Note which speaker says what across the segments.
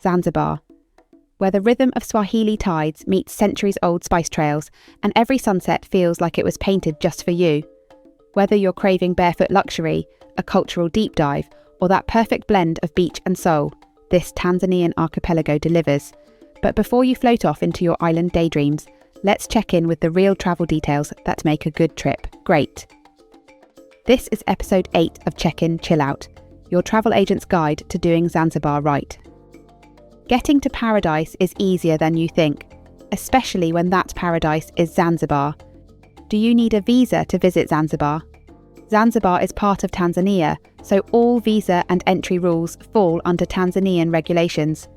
Speaker 1: Zanzibar, where the rhythm of Swahili tides meets centuries-old spice trails and every sunset feels like it was painted just for you. Whether you're craving barefoot luxury, a cultural deep dive, or that perfect blend of beach and soul, this Tanzanian archipelago delivers. But before you float off into your island daydreams, let's check in with the real travel details that make a good trip great. This is episode 8 of Check-In, Chill Out, your travel agent's guide to doing Zanzibar right. Getting to paradise is easier than you think, especially when that paradise is Zanzibar. Do you need a visa to visit Zanzibar? Zanzibar is part of Tanzania, so all visa and entry rules fall under Tanzanian regulations.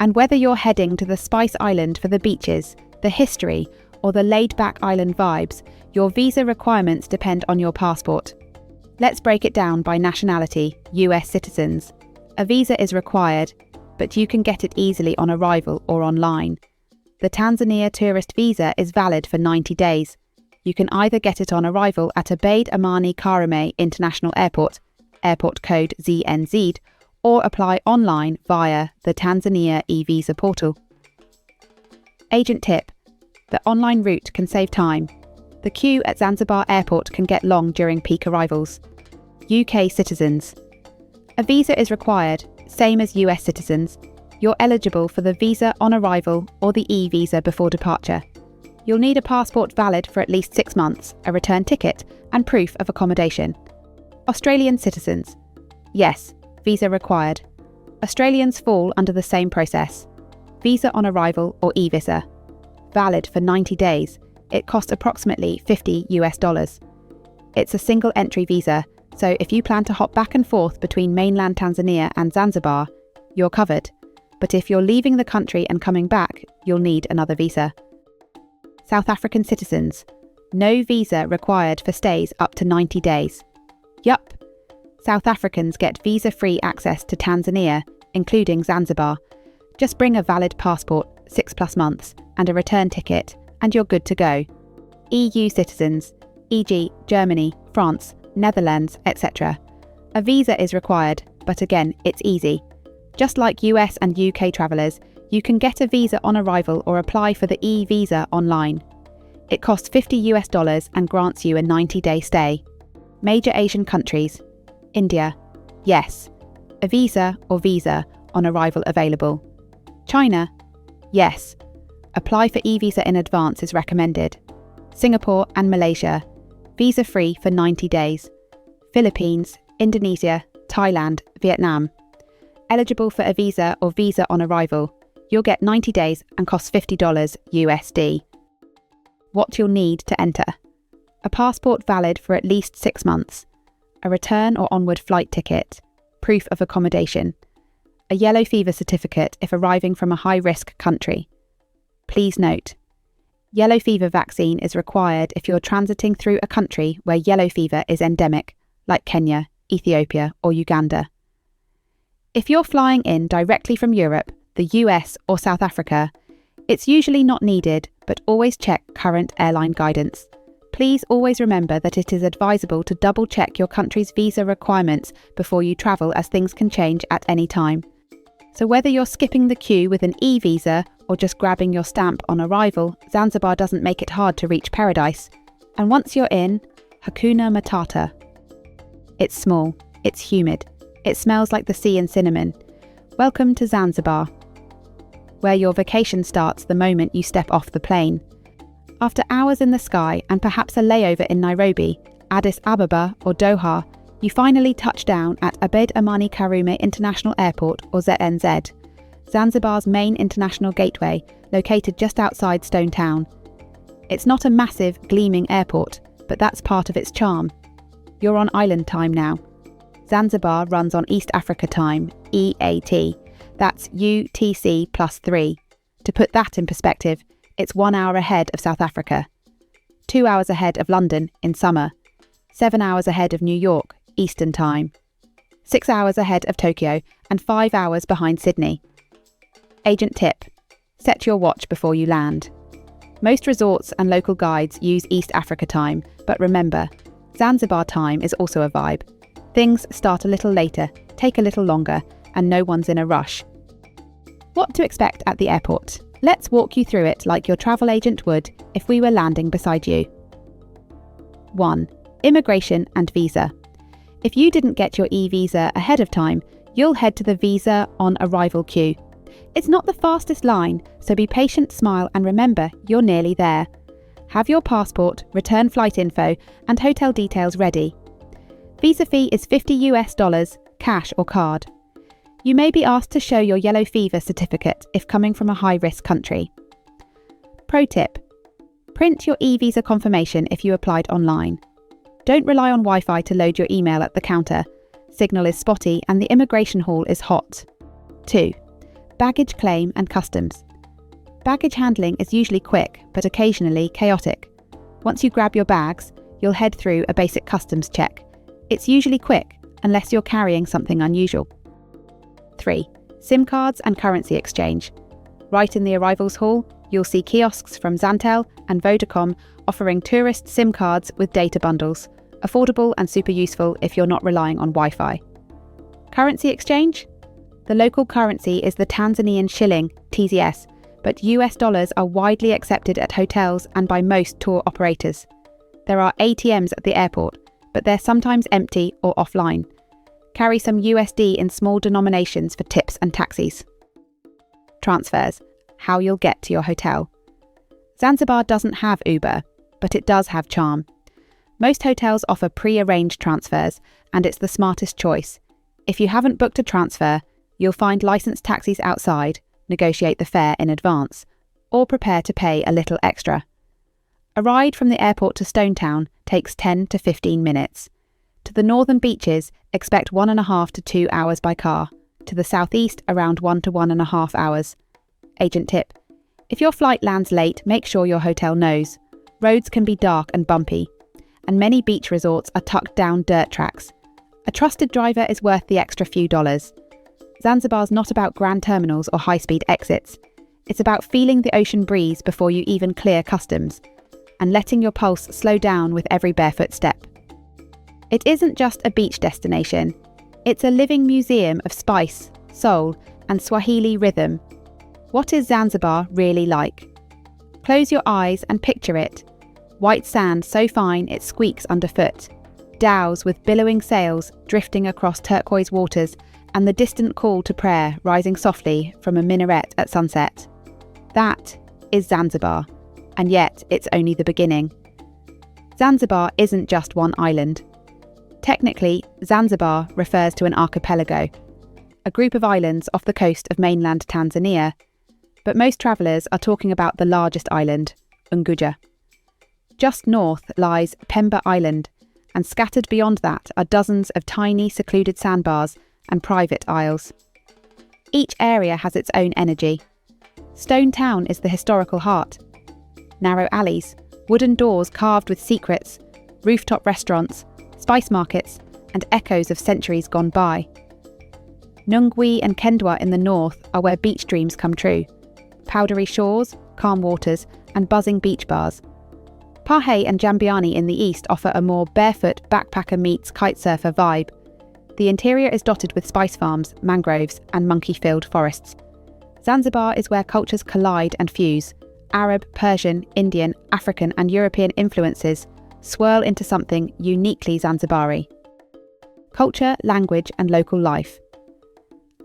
Speaker 1: And whether you're heading to the Spice Island for the beaches, the history, or the laid-back island vibes, your visa requirements depend on your passport. Let's break it down by nationality: US citizens. A visa is required, but you can get it easily on arrival or online. The Tanzania tourist visa is valid for 90 days. You can either get it on arrival at Abeid Amani Karume International Airport, airport code ZNZ, or apply online via the Tanzania e-visa portal. Agent tip: the online route can save time. The queue at Zanzibar Airport can get long during peak arrivals. UK citizens. A visa is required, same as US citizens. You're eligible for the visa on arrival or the e-visa before departure. You'll need a passport valid for at least 6 months, a return ticket, and proof of accommodation. Australian citizens. Yes, visa required. Australians fall under the same process. Visa on arrival or e-visa. Valid for 90 days. It costs approximately $50. It's a single entry visa, so if you plan to hop back and forth between mainland Tanzania and Zanzibar, you're covered. But if you're leaving the country and coming back, you'll need another visa. South African citizens. No visa required for stays up to 90 days. Yup. South Africans get visa-free access to Tanzania, including Zanzibar. Just bring a valid passport, 6+ months, and a return ticket, and you're good to go. EU citizens, e.g. Germany, France, Netherlands, etc. A visa is required, but again, it's easy. Just like US and UK travellers, you can get a visa on arrival or apply for the e-visa online. It costs $50 and grants you a 90-day stay. Major Asian countries. India. Yes. A visa or visa on arrival available. China. Yes. Apply for e-visa in advance is recommended. Singapore and Malaysia. Visa-free for 90 days. Philippines, Indonesia, Thailand, Vietnam. Eligible for a visa or visa on arrival. You'll get 90 days and costs $50 USD. What you'll need to enter. A passport valid for at least 6 months. A return or onward flight ticket. Proof of accommodation. A yellow fever certificate if arriving from a high-risk country. Please note, yellow fever vaccine is required if you're transiting through a country where yellow fever is endemic, like Kenya, Ethiopia, or Uganda. If you're flying in directly from Europe, the US, or South Africa, it's usually not needed, but always check current airline guidance. Please always remember that it is advisable to double-check your country's visa requirements before you travel, as things can change at any time. So whether you're skipping the queue with an e-visa or just grabbing your stamp on arrival, Zanzibar doesn't make it hard to reach paradise. And once you're in, Hakuna Matata. It's small, it's humid, it smells like the sea and cinnamon. Welcome to Zanzibar, where your vacation starts the moment you step off the plane. After hours in the sky and perhaps a layover in Nairobi, Addis Ababa or Doha, you finally touch down at Abeid Amani Karume International Airport, or ZNZ, Zanzibar's main international gateway, located just outside Stone Town. It's not a massive, gleaming airport, but that's part of its charm. You're on island time now. Zanzibar runs on East Africa time, EAT. That's UTC +3. To put that in perspective, it's 1 hour ahead of South Africa, 2 hours ahead of London in summer, 7 hours ahead of New York, Eastern Time, 6 hours ahead of Tokyo, and 5 hours behind Sydney. Agent tip: set your watch before you land. Most resorts and local guides use East Africa time, but remember, Zanzibar time is also a vibe. Things start a little later, take a little longer, and no one's in a rush. What to expect at the airport. Let's walk you through it like your travel agent would if we were landing beside you. 1. Immigration and visa. If you didn't get your e-visa ahead of time, you'll head to the visa on arrival queue. It's not the fastest line, so be patient, smile, and remember you're nearly there. Have your passport, return flight info, and hotel details ready. Visa fee is $50, cash or card. You may be asked to show your yellow fever certificate if coming from a high-risk country. Pro tip: print your e-visa confirmation if you applied online. Don't rely on Wi-Fi to load your email at the counter. Signal is spotty and the immigration hall is hot. 2. Baggage claim and customs. Baggage handling is usually quick, but occasionally chaotic. Once you grab your bags, you'll head through a basic customs check. It's usually quick, unless you're carrying something unusual. 3. SIM cards and currency exchange. Right in the arrivals hall, you'll see kiosks from Zantel and Vodacom offering tourist SIM cards with data bundles, affordable and super useful if you're not relying on Wi-Fi. Currency exchange? The local currency is the Tanzanian shilling, TZS, but US dollars are widely accepted at hotels and by most tour operators. There are ATMs at the airport, but they're sometimes empty or offline. Carry some USD in small denominations for tips and taxis. Transfers. How you'll get to your hotel. Zanzibar doesn't have Uber, but it does have charm. Most hotels offer pre-arranged transfers, and it's the smartest choice. If you haven't booked a transfer, you'll find licensed taxis outside, negotiate the fare in advance, or prepare to pay a little extra. A ride from the airport to Stone Town takes 10 to 15 minutes. To the northern beaches, expect 1.5 to 2 hours by car. To the southeast, around 1 to 1.5 hours. Agent tip: if your flight lands late, make sure your hotel knows. Roads can be dark and bumpy, and many beach resorts are tucked down dirt tracks. A trusted driver is worth the extra few dollars. Zanzibar's not about grand terminals or high-speed exits. It's about feeling the ocean breeze before you even clear customs, and letting your pulse slow down with every barefoot step. It isn't just a beach destination. It's a living museum of spice, soul, and Swahili rhythm. What is Zanzibar really like? Close your eyes and picture it. White sand so fine it squeaks underfoot. Dhows with billowing sails drifting across turquoise waters, and the distant call to prayer rising softly from a minaret at sunset. That is Zanzibar, and yet it's only the beginning. Zanzibar isn't just one island. Technically, Zanzibar refers to an archipelago, a group of islands off the coast of mainland Tanzania, but most travellers are talking about the largest island, Unguja. Just north lies Pemba Island, and scattered beyond that are dozens of tiny secluded sandbars and private isles. Each area has its own energy. Stone Town is the historical heart. Narrow alleys, wooden doors carved with secrets, rooftop restaurants, spice markets, and echoes of centuries gone by. Nungwi and Kendwa in the north are where beach dreams come true. Powdery shores, calm waters, and buzzing beach bars. Pahe and Jambiani in the east offer a more barefoot backpacker meets kitesurfer vibe. The interior is dotted with spice farms, mangroves, and monkey-filled forests. Zanzibar is where cultures collide and fuse. Arab, Persian, Indian, African, and European influences swirl into something uniquely Zanzibari. Culture, language, and local life.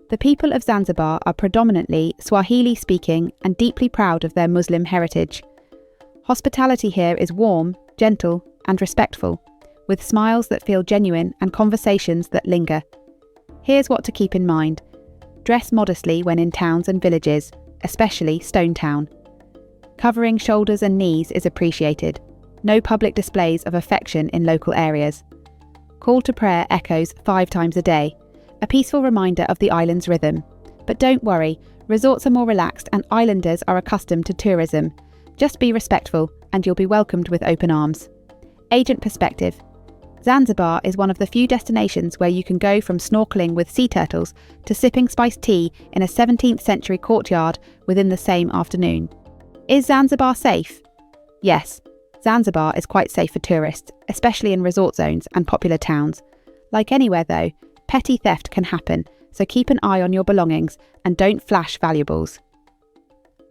Speaker 1: The people of Zanzibar are predominantly Swahili-speaking and deeply proud of their Muslim heritage. Hospitality here is warm, gentle, and respectful, with smiles that feel genuine and conversations that linger. Here's what to keep in mind. Dress modestly when in towns and villages, especially Stone Town. Covering shoulders and knees is appreciated. No public displays of affection in local areas. Call to prayer echoes 5 times a day, a peaceful reminder of the island's rhythm. But don't worry, resorts are more relaxed and islanders are accustomed to tourism. Just be respectful and you'll be welcomed with open arms. Agent perspective. Zanzibar is one of the few destinations where you can go from snorkeling with sea turtles to sipping spiced tea in a 17th century courtyard within the same afternoon. Is Zanzibar safe? Yes, Zanzibar is quite safe for tourists, especially in resort zones and popular towns. Like anywhere though, petty theft can happen, so keep an eye on your belongings and don't flash valuables.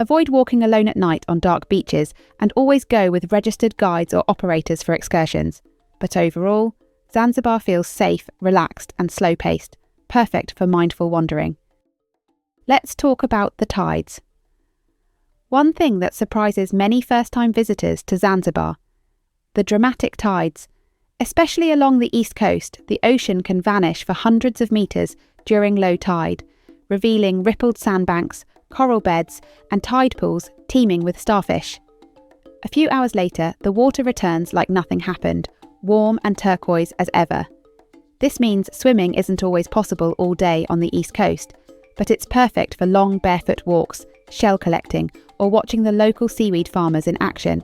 Speaker 1: Avoid walking alone at night on dark beaches and always go with registered guides or operators for excursions. But overall, Zanzibar feels safe, relaxed and slow-paced, perfect for mindful wandering. Let's talk about the tides. One thing that surprises many first-time visitors to Zanzibar: the dramatic tides. Especially along the east coast, the ocean can vanish for hundreds of metres during low tide, revealing rippled sandbanks, coral beds and tide pools teeming with starfish. A few hours later, the water returns like nothing happened, warm and turquoise as ever. This means swimming isn't always possible all day on the east coast, but it's perfect for long barefoot walks, shell collecting, or watching the local seaweed farmers in action.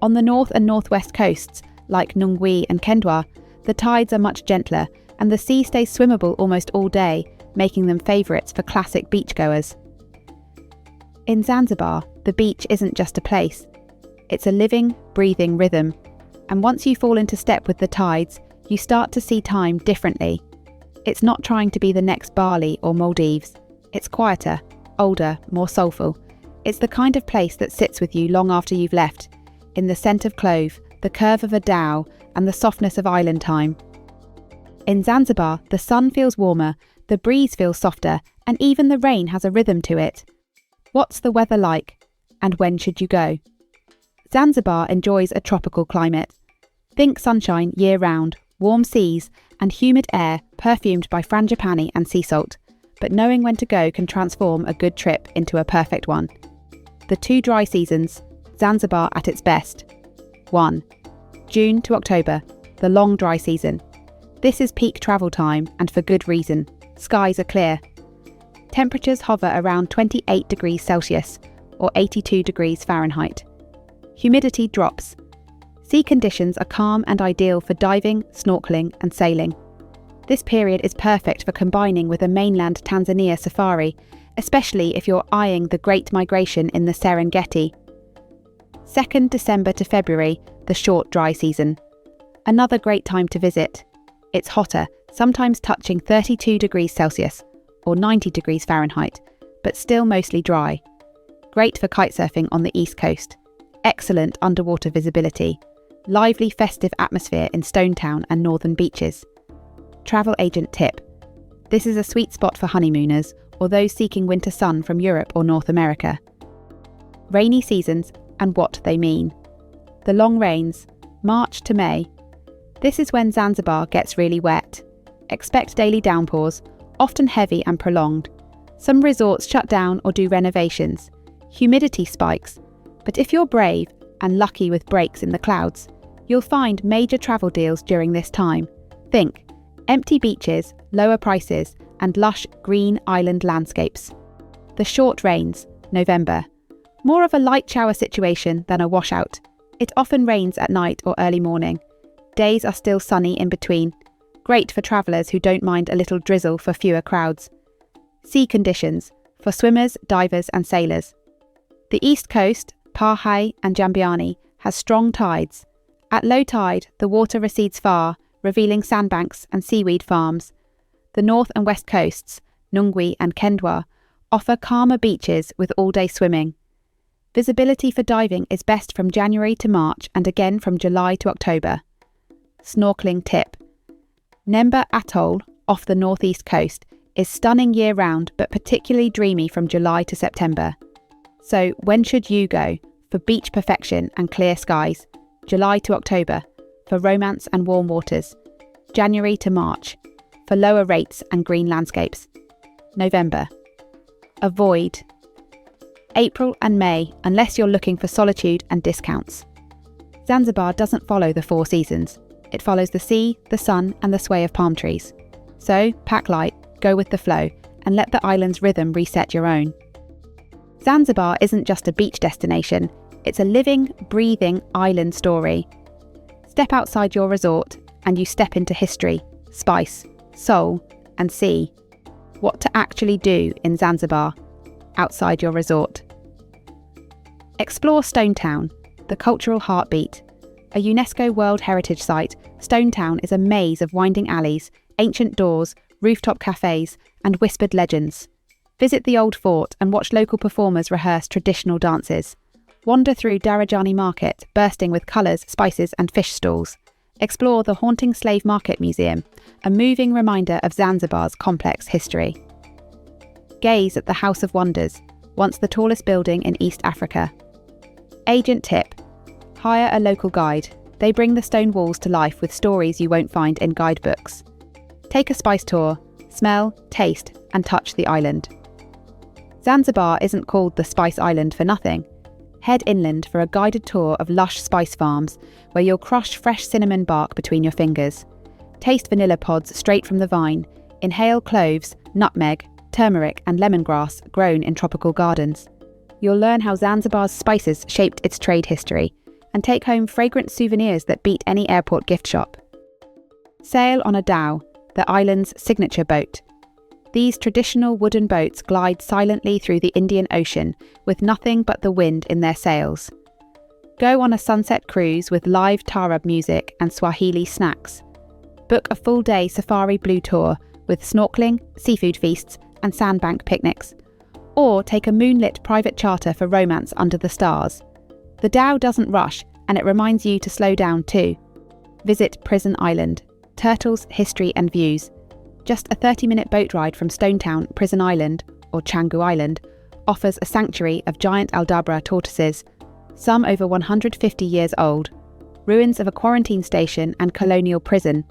Speaker 1: On the north and northwest coasts, like Nungwi and Kendwa, the tides are much gentler and the sea stays swimmable almost all day, making them favourites for classic beachgoers. In Zanzibar, the beach isn't just a place. It's a living, breathing rhythm. And once you fall into step with the tides, you start to see time differently. It's not trying to be the next Bali or Maldives. It's quieter, older, more soulful. It's the kind of place that sits with you long after you've left, in the scent of clove, the curve of a dhow, and the softness of island time. In Zanzibar, the sun feels warmer, the breeze feels softer, and even the rain has a rhythm to it. What's the weather like? And when should you go? Zanzibar enjoys a tropical climate. Think sunshine year-round, warm seas, and humid air perfumed by frangipani and sea salt. But knowing when to go can transform a good trip into a perfect one. The 2 dry seasons, Zanzibar at its best. 1. June to October, the long dry season. This is peak travel time, and for good reason. Skies are clear. Temperatures hover around 28 degrees Celsius, or 82 degrees Fahrenheit. Humidity drops. Sea conditions are calm and ideal for diving, snorkeling and sailing. This period is perfect for combining with a mainland Tanzania safari, especially if you're eyeing the Great Migration in the Serengeti. 2nd December to February, the short dry season. Another great time to visit. It's hotter, sometimes touching 32 degrees Celsius, or 90 degrees Fahrenheit, but still mostly dry. Great for kitesurfing on the east coast. Excellent underwater visibility. Lively festive atmosphere in Stone Town and northern beaches. Travel agent tip: this is a sweet spot for honeymooners or those seeking winter sun from Europe or North America. Rainy seasons and what they mean. The long rains, March to May. This is when Zanzibar gets really wet. Expect daily downpours, often heavy and prolonged. Some resorts shut down or do renovations. Humidity spikes. But if you're brave and lucky with breaks in the clouds, you'll find major travel deals during this time. Think empty beaches, lower prices, and lush green island landscapes. The short rains, November. More of a light shower situation than a washout. It often rains at night or early morning. Days are still sunny in between. Great for travellers who don't mind a little drizzle for fewer crowds. Sea conditions, for swimmers, divers and sailors. The east coast, Pahai and Jambiani, has strong tides. At low tide, the water recedes far, revealing sandbanks and seaweed farms. The north and west coasts, Nungwi and Kendwa, offer calmer beaches with all-day swimming. Visibility for diving is best from January to March and again from July to October. Snorkeling tip: Nemba Atoll, off the northeast coast, is stunning year-round but particularly dreamy from July to September. So when should you go? For beach perfection and clear skies, July to October. For romance and warm waters, January to March. For lower rates and green landscapes, November. Avoid April and May unless you're looking for solitude and discounts. Zanzibar doesn't follow the 4 seasons. It follows the sea, the sun and the sway of palm trees. So pack light, go with the flow, and let the island's rhythm reset your own. Zanzibar isn't just a beach destination, it's a living, breathing island story. Step outside your resort and you step into history, spice, soul and sea. What to actually do in Zanzibar, outside your resort. Explore Stone Town, the cultural heartbeat. A UNESCO World Heritage Site, Stone Town is a maze of winding alleys, ancient doors, rooftop cafes, and whispered legends. Visit the old fort and watch local performers rehearse traditional dances. Wander through Darajani Market, bursting with colours, spices and fish stalls. Explore the haunting Slave Market Museum, a moving reminder of Zanzibar's complex history. Gaze at the House of Wonders, once the tallest building in East Africa. Agent tip: hire a local guide. They bring the stone walls to life with stories you won't find in guidebooks. Take a spice tour, smell, taste, and touch the island. Zanzibar isn't called the Spice Island for nothing. Head inland for a guided tour of lush spice farms where you'll crush fresh cinnamon bark between your fingers. Taste vanilla pods straight from the vine. Inhale cloves, nutmeg, turmeric and lemongrass grown in tropical gardens. You'll learn how Zanzibar's spices shaped its trade history and take home fragrant souvenirs that beat any airport gift shop. Sail on a dhow, the island's signature boat. These traditional wooden boats glide silently through the Indian Ocean with nothing but the wind in their sails. Go on a sunset cruise with live taarab music and Swahili snacks. Book a full-day safari blue tour with snorkeling, seafood feasts and sandbank picnics. Or take a moonlit private charter for romance under the stars. The dhow doesn't rush and it reminds you to slow down too. Visit Prison Island, turtles, history and views. Just a 30-minute boat ride from Stonetown, Prison Island, or Canggu Island, offers a sanctuary of giant Aldabra tortoises, some over 150 years old, ruins of a quarantine station and colonial prison,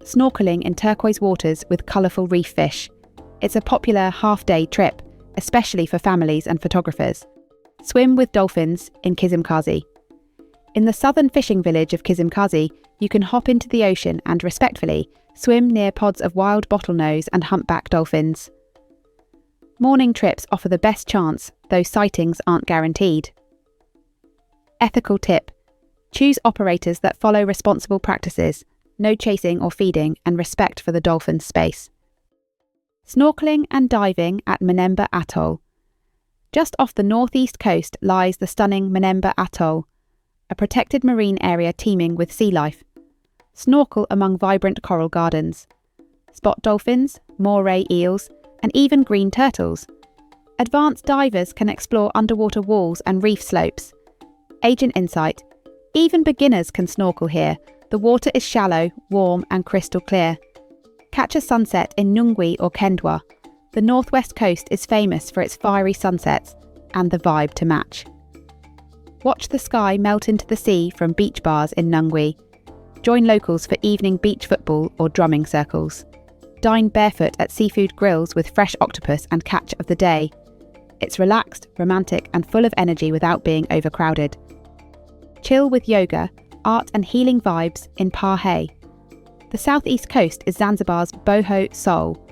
Speaker 1: snorkeling in turquoise waters with colourful reef fish. It's a popular half-day trip, especially for families and photographers. Swim with dolphins in Kizimkazi. In the southern fishing village of Kizimkazi, you can hop into the ocean and, respectfully, swim near pods of wild bottlenose and humpback dolphins. Morning trips offer the best chance, though sightings aren't guaranteed. Ethical tip: choose operators that follow responsible practices, no chasing or feeding, and respect for the dolphin's space. Snorkeling and diving at Manemba Atoll. Just off the northeast coast lies the stunning Manemba Atoll, a protected marine area teeming with sea life. Snorkel among vibrant coral gardens. Spot dolphins, moray eels, and even green turtles. Advanced divers can explore underwater walls and reef slopes. Agent insight: even beginners can snorkel here. The water is shallow, warm, and crystal clear. Catch a sunset in Nungwi or Kendwa. The northwest coast is famous for its fiery sunsets and the vibe to match. Watch the sky melt into the sea from beach bars in Nungwi. Join locals for evening beach football or drumming circles. Dine barefoot at seafood grills with fresh octopus and catch of the day. It's relaxed, romantic, and full of energy without being overcrowded. Chill with yoga, art and healing vibes in Parhe. The southeast coast is Zanzibar's boho soul.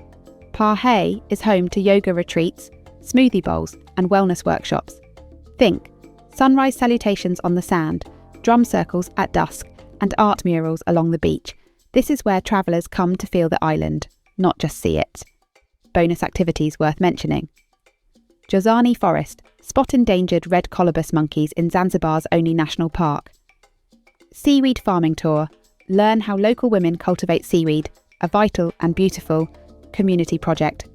Speaker 1: Parhe is home to yoga retreats, smoothie bowls, and wellness workshops. Think sunrise salutations on the sand, drum circles at dusk, and art murals along the beach. This is where travellers come to feel the island, not just see it. Bonus activities worth mentioning. Jozani Forest, spot endangered red colobus monkeys in Zanzibar's only national park. Seaweed farming tour, learn how local women cultivate seaweed, a vital and beautiful community project.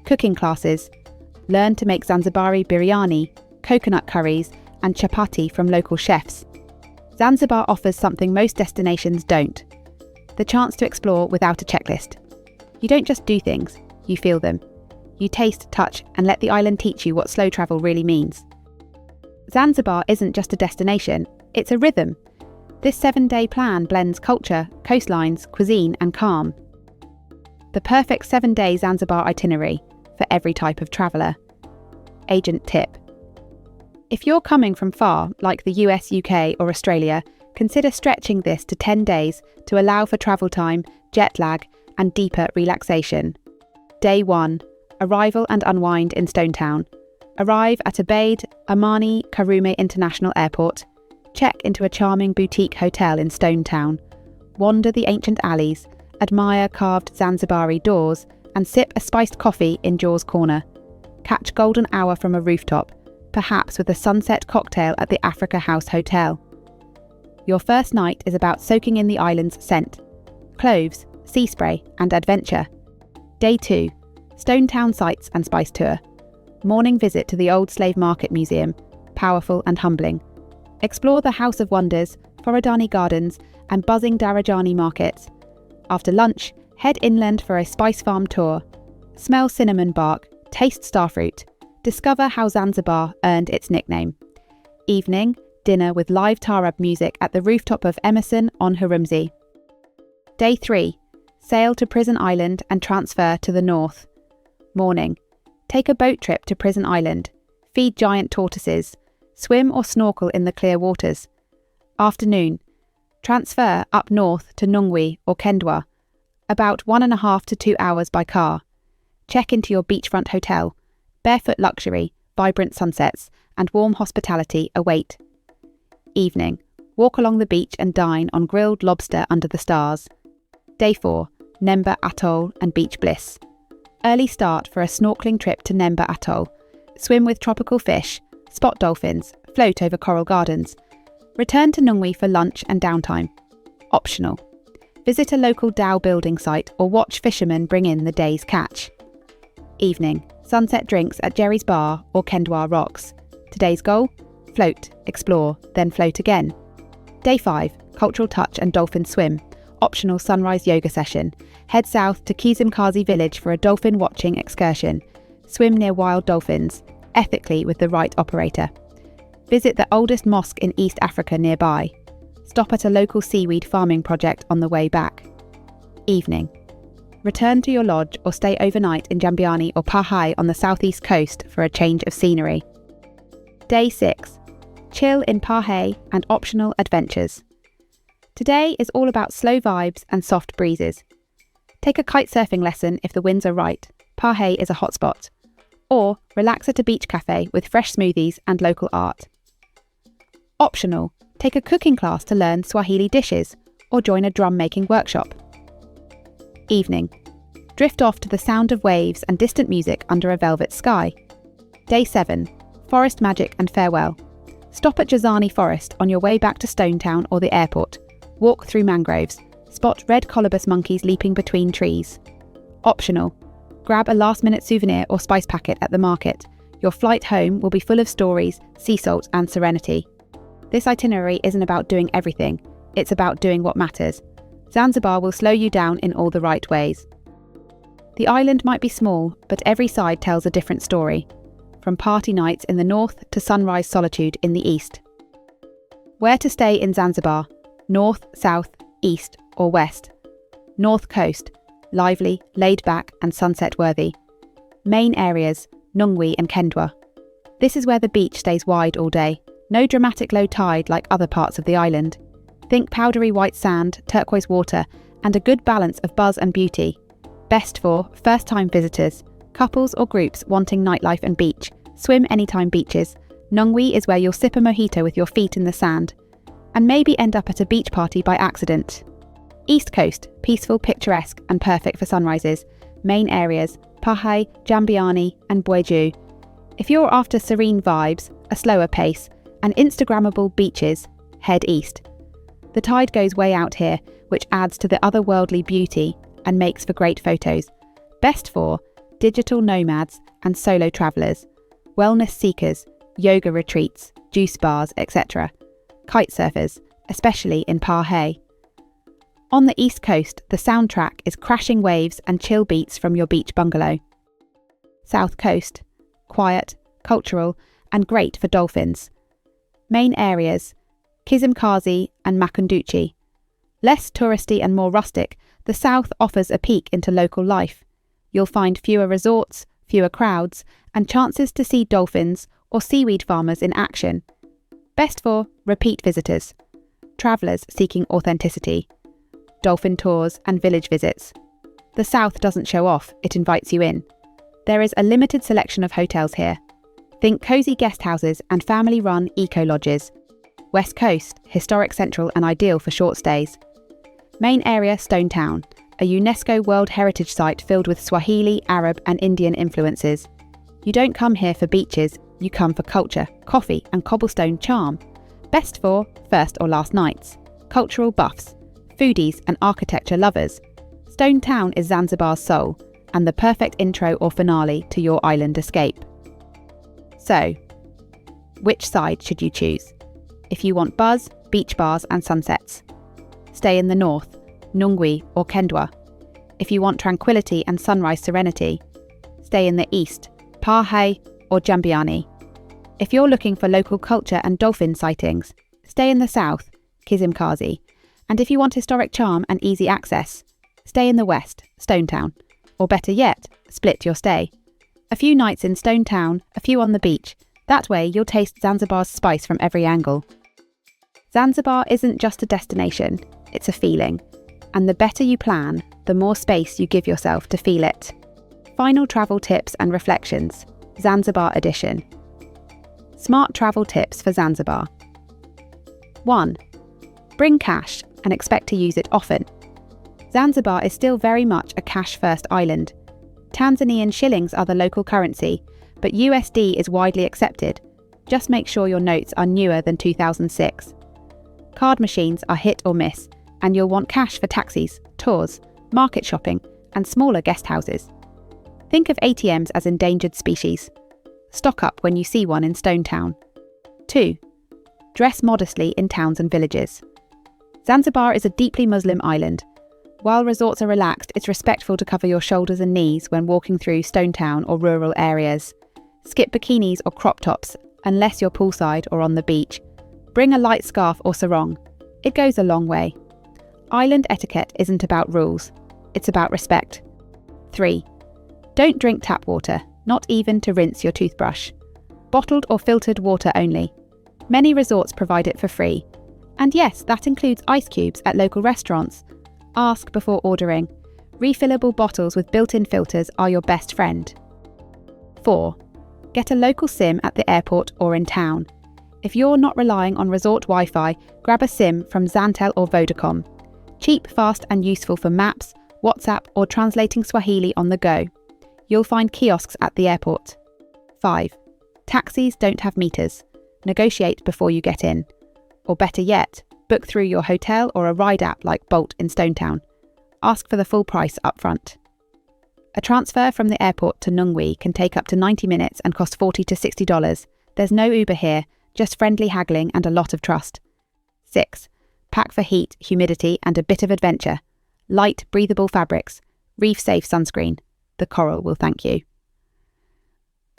Speaker 1: Cooking classes, learn to make Zanzibari biryani, coconut curries, and chapati from local chefs. Zanzibar offers something most destinations don't: the chance to explore without a checklist. You don't just do things, you feel them. You taste, touch, and let the island teach you what slow travel really means. Zanzibar isn't just a destination, it's a rhythm. This 7-day plan blends culture, coastlines, cuisine, and calm. The perfect 7-day Zanzibar itinerary for every type of traveller. Agent tip: if you're coming from far, like the US, UK, or Australia, consider stretching this to 10 days to allow for travel time, jet lag, and deeper relaxation. Day 1. Arrival and unwind in Stonetown. Arrive at Abeid Amani Karume International Airport. Check into a charming boutique hotel in Stonetown. Wander the ancient alleys, admire carved Zanzibari doors, and sip a spiced coffee in Jaws Corner. Catch golden hour from a rooftop, perhaps with a sunset cocktail at the Africa House Hotel. Your first night is about soaking in the island's scent. Cloves, sea spray, and adventure. Day 2. Stone Town Sights and Spice Tour. Morning visit to the Old Slave Market Museum, powerful and humbling. Explore the House of Wonders, Forodani Gardens and buzzing Darajani markets. After lunch, head inland for a spice farm tour. Smell cinnamon bark, taste starfruit. Discover how Zanzibar earned its nickname. Evening, dinner with live taarab music at the rooftop of Emerson on Hurumzi. Day 3. Sail to Prison Island and transfer to the north. Morning. Take a boat trip to Prison Island. Feed giant tortoises. Swim or snorkel in the clear waters. Afternoon. Transfer up north to Nungwi or Kendwa, about 1.5 to 2 hours by car. Check into your beachfront hotel. Barefoot luxury, vibrant sunsets, and warm hospitality await. Evening. Walk along the beach and dine on grilled lobster under the stars. Day 4. Nemba Atoll and beach bliss. Early start for a snorkeling trip to Nemba Atoll. Swim with tropical fish, spot dolphins, float over coral gardens. Return to Nungwi for lunch and downtime. Optional. Visit a local dhow building site or watch fishermen bring in the day's catch. Evening. Sunset drinks at Jerry's Bar or Kendwa Rocks. Today's goal? Float, explore, then float again. Day 5. Cultural touch and dolphin swim. Optional sunrise yoga session. Head south to Kizimkazi village for a dolphin watching excursion. Swim near wild dolphins, ethically with the right operator. Visit the oldest mosque in East Africa nearby. Stop at a local seaweed farming project on the way back. Evening. Return to your lodge or stay overnight in Jambiani or Pahai on the southeast coast for a change of scenery. Day 6. Chill in Pahai and optional adventures. Today is all about slow vibes and soft breezes. Take a kite surfing lesson if the winds are right. Pahai is a hotspot. Or relax at a beach cafe with fresh smoothies and local art. Optional. Take a cooking class to learn Swahili dishes or join a drum making workshop. Evening. Drift off to the sound of waves and distant music under a velvet sky. Day 7. Forest magic and farewell. Stop at Jazani Forest on your way back to Stone Town or the airport. Walk through mangroves. Spot red colobus monkeys leaping between trees. Optional. Grab a last-minute souvenir or spice packet at the market. Your flight home will be full of stories, sea salt and serenity. This itinerary isn't about doing everything. It's about doing what matters. Zanzibar will slow you down in all the right ways. The island might be small, but every side tells a different story. From party nights in the north to sunrise solitude in the east. Where to stay in Zanzibar? North, south, east or west? North coast. Lively, laid back and sunset worthy. Main areas, Nungwi and Kendwa. This is where the beach stays wide all day. No dramatic low tide like other parts of the island. Think powdery white sand, turquoise water and a good balance of buzz and beauty. Best for first-time visitors, couples or groups wanting nightlife and beach. Swim anytime beaches. Nungwi is where you'll sip a mojito with your feet in the sand. And maybe end up at a beach party by accident. East Coast, peaceful, picturesque and perfect for sunrises. Main areas, Pahai, Jambiani and Bweju. If you're after serene vibes, a slower pace and Instagrammable beaches, head east. The tide goes way out here, which adds to the otherworldly beauty and makes for great photos. Best for digital nomads and solo travellers, wellness seekers, yoga retreats, juice bars, etc. Kite surfers, especially in Pahai. On the east coast, the soundtrack is crashing waves and chill beats from your beach bungalow. South coast, quiet, cultural and great for dolphins. Main areas, Kizimkazi and Makunduchi. Less touristy and more rustic, the south offers a peek into local life. You'll find fewer resorts, fewer crowds, and chances to see dolphins or seaweed farmers in action. Best for repeat visitors, travellers seeking authenticity, dolphin tours and village visits. The south doesn't show off, it invites you in. There is a limited selection of hotels here. Think cosy guest houses and family-run eco-lodges. West Coast, historic central and ideal for short stays. Main area Stone Town, a UNESCO World Heritage Site filled with Swahili, Arab and Indian influences. You don't come here for beaches, you come for culture, coffee and cobblestone charm. Best for first or last nights, cultural buffs, foodies and architecture lovers. Stone Town is Zanzibar's soul, and the perfect intro or finale to your island escape. So, which side should you choose? If you want buzz, beach bars and sunsets, stay in the north, Nungwi or Kendwa. If you want tranquility and sunrise serenity, stay in the east, Pahai or Jambiani. If you're looking for local culture and dolphin sightings, stay in the south, Kizimkazi. And if you want historic charm and easy access, stay in the west, Stone Town. Or better yet, split your stay. A few nights in Stone Town, a few on the beach. That way you'll taste Zanzibar's spice from every angle. Zanzibar isn't just a destination, it's a feeling. And the better you plan, the more space you give yourself to feel it. Final travel tips and reflections, Zanzibar edition. Smart travel tips for Zanzibar. 1. Bring cash and expect to use it often. Zanzibar is still very much a cash-first island. Tanzanian shillings are the local currency, but USD is widely accepted. Just make sure your notes are newer than 2006. Card machines are hit or miss, and you'll want cash for taxis, tours, market shopping, and smaller guest houses. Think of ATMs as endangered species. Stock up when you see one in Stone Town. 2. Dress modestly in towns and villages. Zanzibar is a deeply Muslim island. While resorts are relaxed, it's respectful to cover your shoulders and knees when walking through Stone Town or rural areas. Skip bikinis or crop tops, unless you're poolside or on the beach. Bring a light scarf or sarong. It goes a long way. Island etiquette isn't about rules, it's about respect. 3. Don't drink tap water, not even to rinse your toothbrush. Bottled or filtered water only. Many resorts provide it for free. And yes, that includes ice cubes at local restaurants. Ask before ordering. Refillable bottles with built-in filters are your best friend. 4. Get a local SIM at the airport or in town. If you're not relying on resort Wi-Fi, grab a SIM from Zantel or Vodacom. Cheap, fast and useful for maps, WhatsApp or translating Swahili on the go. You'll find kiosks at the airport. 5. Taxis don't have meters. Negotiate before you get in. Or better yet, book through your hotel or a ride app like Bolt in Stone Town. Ask for the full price up front. A transfer from the airport to Nungwi can take up to 90 minutes and cost $40 to $60. There's no Uber here, just friendly haggling and a lot of trust. 6. Pack for heat, humidity and a bit of adventure. Light, breathable fabrics. Reef-safe sunscreen. The coral will thank you.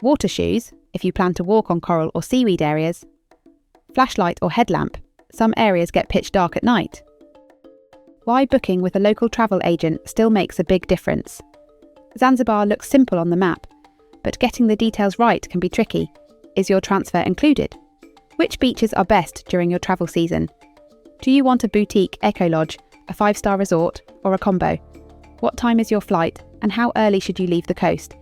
Speaker 1: Water shoes, if you plan to walk on coral or seaweed areas. Flashlight or headlamp. Some areas get pitch dark at night. Why booking with a local travel agent still makes a big difference. Zanzibar looks simple on the map, but getting the details right can be tricky. Is your transfer included? Which beaches are best during your travel season? Do you want a boutique eco lodge, a 5-star resort, or a combo? What time is your flight, and how early should you leave the coast?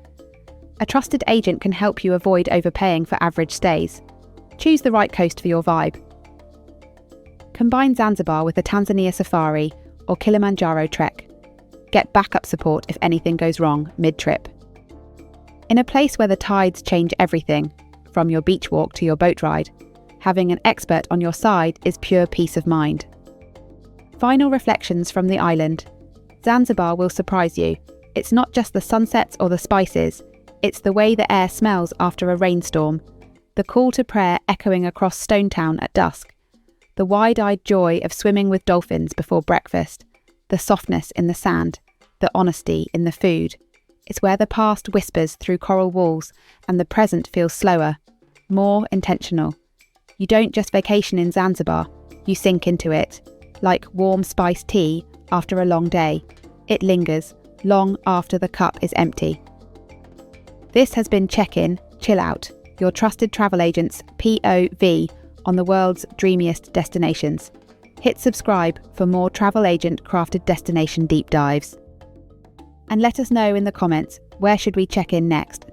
Speaker 1: A trusted agent can help you avoid overpaying for average stays. Choose the right coast for your vibe. Combine Zanzibar with a Tanzania safari or Kilimanjaro trek. Get backup support if anything goes wrong mid-trip. In a place where the tides change everything, from your beach walk to your boat ride, having an expert on your side is pure peace of mind. Final reflections from the island. Zanzibar will surprise you. It's not just the sunsets or the spices, it's the way the air smells after a rainstorm, the call to prayer echoing across Stone Town at dusk, the wide-eyed joy of swimming with dolphins before breakfast, the softness in the sand, the honesty in the food. It's where the past whispers through coral walls and the present feels slower, more intentional. You don't just vacation in Zanzibar, you sink into it. Like warm spiced tea after a long day, it lingers long after the cup is empty. This has been Check-In, Chill Out, your trusted travel agent's POV on the world's dreamiest destinations. Hit subscribe for more travel agent crafted destination deep dives. And let us know in the comments, where should we check in next?